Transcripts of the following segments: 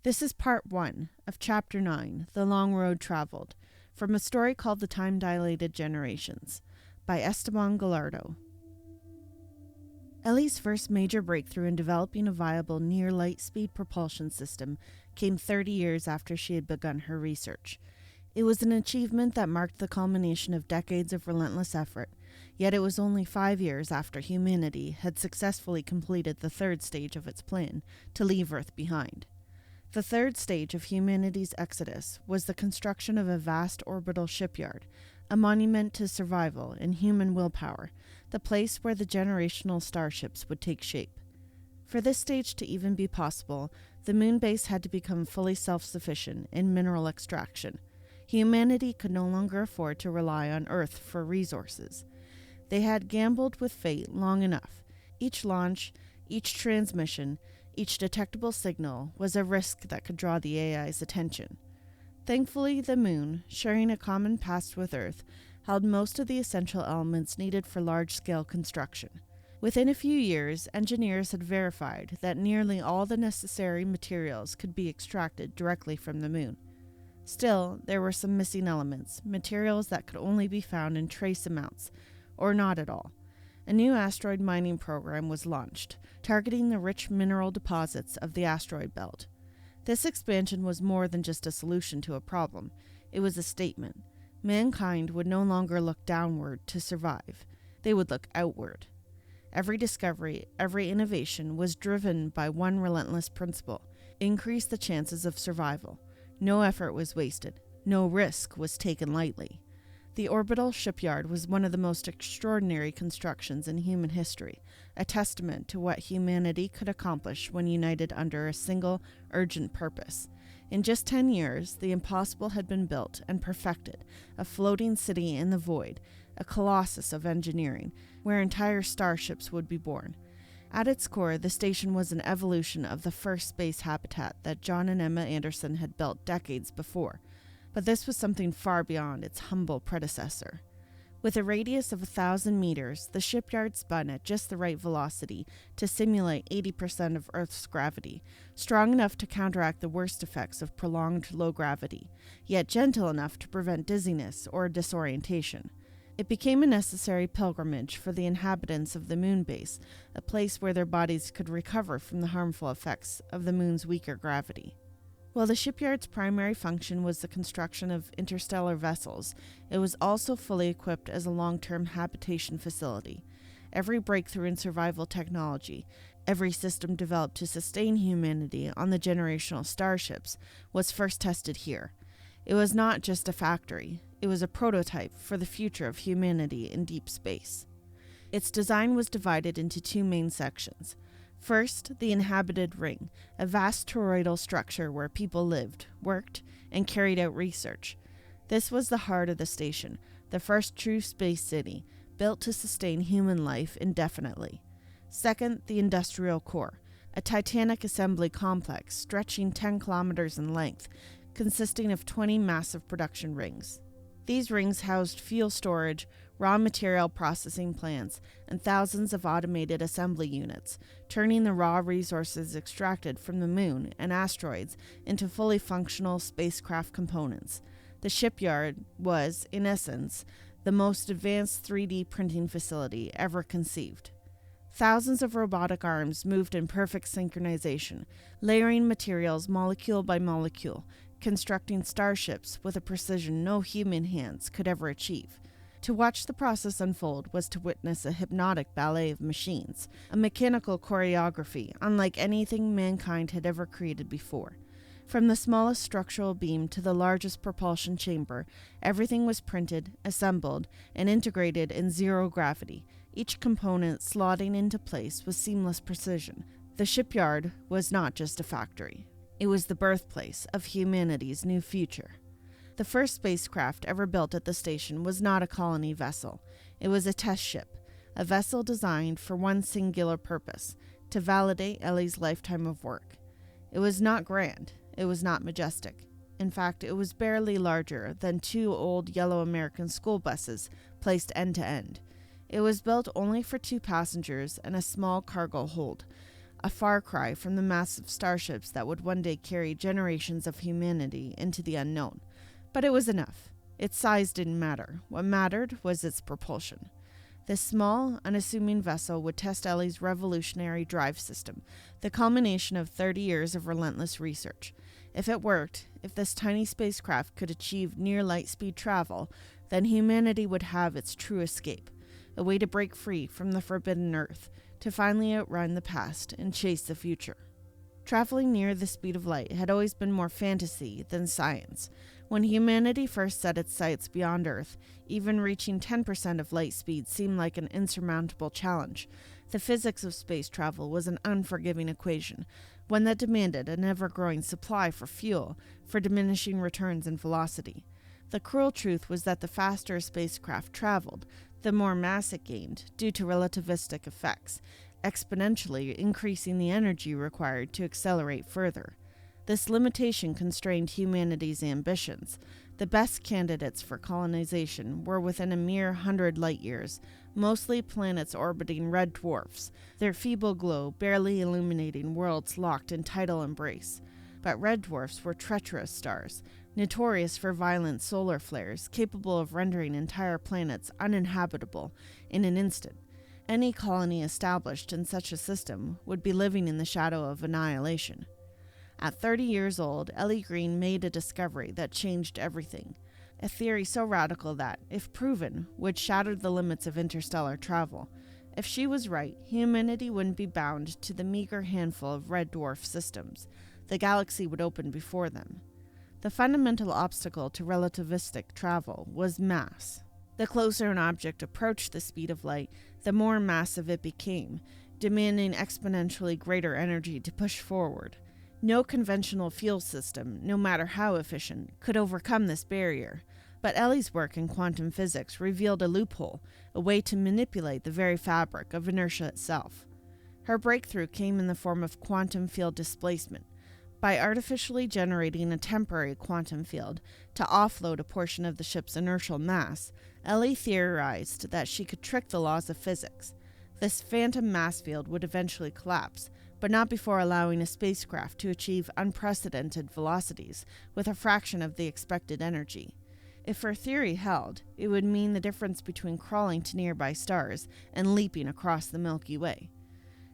This is part 1 of Chapter 9, The Long Road Traveled, from a story called The Time-Dilated Generations, by Esteban Gallardo. Ellie's first major breakthrough in developing a viable near-light-speed propulsion system came 30 years after she had begun her research. It was an achievement that marked the culmination of decades of relentless effort, yet it was only 5 years after humanity had successfully completed the third stage of its plan to leave Earth behind. The third stage of humanity's exodus was the construction of a vast orbital shipyard, a monument to survival and human willpower, the place where the generational starships would take shape. For this stage to even be possible, the moon base had to become fully self-sufficient in mineral extraction. Humanity could no longer afford to rely on Earth for resources. They had gambled with fate long enough. Each launch, each transmission, each detectable signal was a risk that could draw the AI's attention. Thankfully, the moon, sharing a common past with Earth, held most of the essential elements needed for large-scale construction. Within a few years, engineers had verified that nearly all the necessary materials could be extracted directly from the moon. Still, there were some missing elements, materials that could only be found in trace amounts, or not at all. A new asteroid mining program was launched, targeting the rich mineral deposits of the asteroid belt. This expansion was more than just a solution to a problem. It was a statement. Mankind would no longer look downward to survive. They would look outward. Every discovery, every innovation was driven by one relentless principle: increase the chances of survival. No effort was wasted. No risk was taken lightly. The orbital shipyard was one of the most extraordinary constructions in human history, a testament to what humanity could accomplish when united under a single, urgent purpose. In just 10 years, the impossible had been built and perfected, a floating city in the void, a colossus of engineering, where entire starships would be born. At its core, the station was an evolution of the first space habitat that John and Emma Anderson had built decades before. But this was something far beyond its humble predecessor. With a radius of 1,000 meters, the shipyard spun at just the right velocity to simulate 80% of Earth's gravity, strong enough to counteract the worst effects of prolonged low gravity, yet gentle enough to prevent dizziness or disorientation. It became a necessary pilgrimage for the inhabitants of the moon base, a place where their bodies could recover from the harmful effects of the moon's weaker gravity. While the shipyard's primary function was the construction of interstellar vessels, it was also fully equipped as a long-term habitation facility. Every breakthrough in survival technology, every system developed to sustain humanity on the generational starships, was first tested here. It was not just a factory, it was a prototype for the future of humanity in deep space. Its design was divided into two main sections. First, the inhabited ring, a vast toroidal structure where people lived, worked, and carried out research. This was the heart of the station, the first true space city, built to sustain human life indefinitely. Second, the industrial core, a titanic assembly complex stretching 10 kilometers in length, consisting of 20 massive production rings. These rings housed fuel storage, raw material processing plants, and thousands of automated assembly units, turning the raw resources extracted from the moon and asteroids into fully functional spacecraft components. The shipyard was, in essence, the most advanced 3D printing facility ever conceived. Thousands of robotic arms moved in perfect synchronization, layering materials molecule by molecule, constructing starships with a precision no human hands could ever achieve. To watch the process unfold was to witness a hypnotic ballet of machines, a mechanical choreography unlike anything mankind had ever created before. From the smallest structural beam to the largest propulsion chamber, everything was printed, assembled, and integrated in zero gravity, each component slotting into place with seamless precision. The shipyard was not just a factory. It was the birthplace of humanity's new future. The first spacecraft ever built at the station was not a colony vessel. It was a test ship, a vessel designed for one singular purpose: to validate Ellie's lifetime of work. It was not grand. It was not majestic. In fact, it was barely larger than 2 old yellow American school buses placed end to end. It was built only for 2 passengers and a small cargo hold, a far cry from the massive starships that would one day carry generations of humanity into the unknown. But it was enough. Its size didn't matter. What mattered was its propulsion. This small, unassuming vessel would test Ellie's revolutionary drive system, the culmination of 30 years of relentless research. If it worked, if this tiny spacecraft could achieve near light speed travel, then humanity would have its true escape, a way to break free from the forbidden Earth, to finally outrun the past and chase the future. Traveling near the speed of light had always been more fantasy than science. When humanity first set its sights beyond Earth, even reaching 10% of light speed seemed like an insurmountable challenge. The physics of space travel was an unforgiving equation, one that demanded an ever-growing supply for fuel, for diminishing returns in velocity. The cruel truth was that the faster a spacecraft traveled, the more mass it gained due to relativistic effects, exponentially increasing the energy required to accelerate further. This limitation constrained humanity's ambitions. The best candidates for colonization were within a mere 100 light-years, mostly planets orbiting red dwarfs, their feeble glow barely illuminating worlds locked in tidal embrace. But red dwarfs were treacherous stars, notorious for violent solar flares, capable of rendering entire planets uninhabitable in an instant. Any colony established in such a system would be living in the shadow of annihilation. At 30 years old, Ellie Green made a discovery that changed everything. A theory so radical that, if proven, would shatter the limits of interstellar travel. If she was right, humanity wouldn't be bound to the meager handful of red dwarf systems. The galaxy would open before them. The fundamental obstacle to relativistic travel was mass. The closer an object approached the speed of light, the more massive it became, demanding exponentially greater energy to push forward. No conventional fuel system, no matter how efficient, could overcome this barrier. But Ellie's work in quantum physics revealed a loophole, a way to manipulate the very fabric of inertia itself. Her breakthrough came in the form of quantum field displacement. By artificially generating a temporary quantum field to offload a portion of the ship's inertial mass, Ellie theorized that she could trick the laws of physics. This phantom mass field would eventually collapse, but not before allowing a spacecraft to achieve unprecedented velocities with a fraction of the expected energy. If her theory held, it would mean the difference between crawling to nearby stars and leaping across the Milky Way.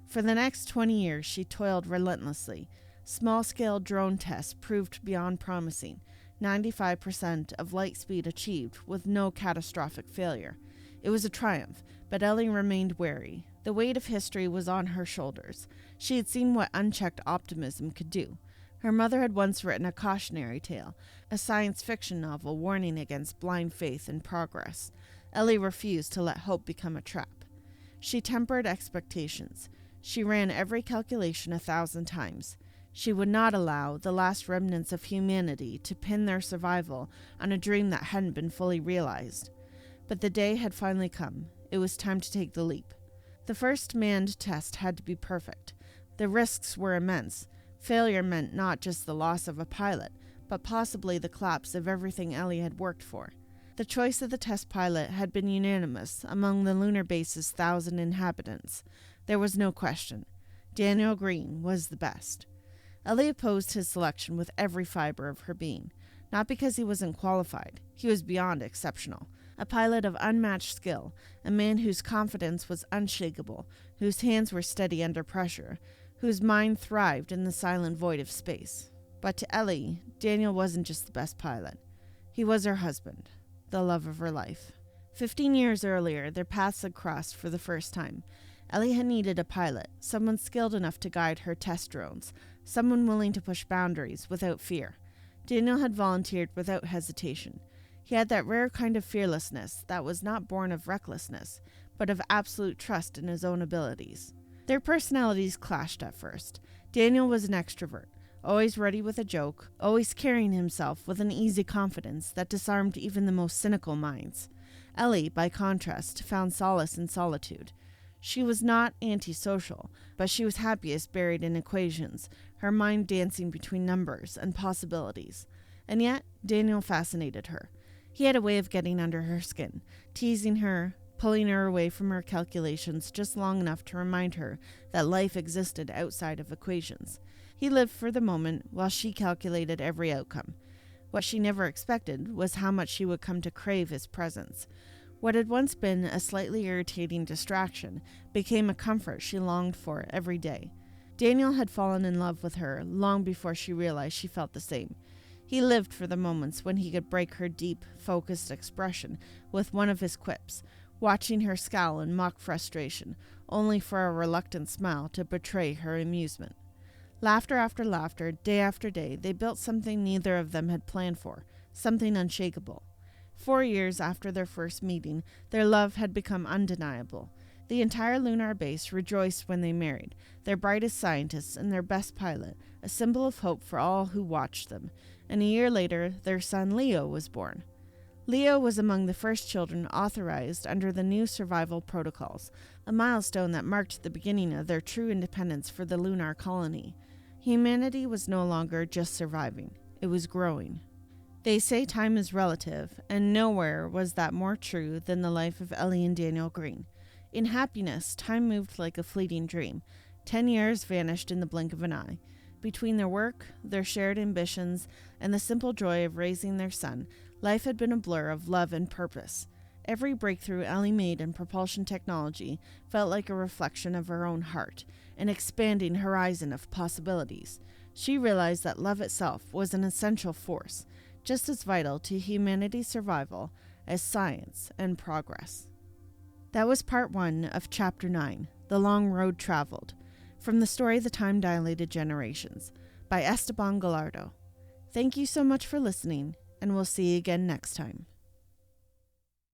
For the next 20 years, she toiled relentlessly. Small-scale drone tests proved beyond promising, 95% of light speed achieved with no catastrophic failure. It was a triumph, but Ellie remained wary. The weight of history was on her shoulders. She had seen what unchecked optimism could do. Her mother had once written a cautionary tale, a science fiction novel warning against blind faith in progress. Ellie refused to let hope become a trap. She tempered expectations. She ran every calculation 1,000 times. She would not allow the last remnants of humanity to pin their survival on a dream that hadn't been fully realized. But the day had finally come. It was time to take the leap. The first manned test had to be perfect. The risks were immense. Failure meant not just the loss of a pilot, but possibly the collapse of everything Ellie had worked for. The choice of the test pilot had been unanimous among the lunar base's 1,000 inhabitants. There was no question. Daniel Green was the best. Ellie opposed his selection with every fiber of her being. Not because he wasn't qualified. He was beyond exceptional. A pilot of unmatched skill, a man whose confidence was unshakable, whose hands were steady under pressure, whose mind thrived in the silent void of space. But to Ellie, Daniel wasn't just the best pilot. He was her husband, the love of her life. 15 years earlier, their paths had crossed for the first time. Ellie had needed a pilot, someone skilled enough to guide her test drones, someone willing to push boundaries without fear. Daniel had volunteered without hesitation. He had that rare kind of fearlessness that was not born of recklessness, but of absolute trust in his own abilities. Their personalities clashed at first. Daniel was an extrovert, always ready with a joke, always carrying himself with an easy confidence that disarmed even the most cynical minds. Ellie, by contrast, found solace in solitude. She was not antisocial, but she was happiest buried in equations, her mind dancing between numbers and possibilities. And yet, Daniel fascinated her. He had a way of getting under her skin, teasing her, pulling her away from her calculations just long enough to remind her that life existed outside of equations. He lived for the moment while she calculated every outcome. What she never expected was how much she would come to crave his presence. What had once been a slightly irritating distraction became a comfort she longed for every day. Daniel had fallen in love with her long before she realized she felt the same. He lived for the moments when he could break her deep, focused expression with one of his quips, watching her scowl in mock frustration, only for a reluctant smile to betray her amusement. Laughter after laughter, day after day, they built something neither of them had planned for, something unshakable. 4 years after their first meeting, their love had become undeniable. The entire lunar base rejoiced when they married, their brightest scientists and their best pilot, a symbol of hope for all who watched them, and a year later, their son Leo was born. Leo was among the first children authorized under the new survival protocols, a milestone that marked the beginning of their true independence for the lunar colony. Humanity was no longer just surviving, it was growing. They say time is relative, and nowhere was that more true than the life of Ellie and Daniel Green. In happiness, time moved like a fleeting dream. 10 years vanished in the blink of an eye. Between their work, their shared ambitions, and the simple joy of raising their son, life had been a blur of love and purpose. Every breakthrough Ellie made in propulsion technology felt like a reflection of her own heart, an expanding horizon of possibilities. She realized that love itself was an essential force, just as vital to humanity's survival as science and progress. That was part 1 of Chapter 9, The Long Road Traveled, from the story The Time Dilated Generations, by Esteban Gallardo. Thank you so much for listening, and we'll see you again next time.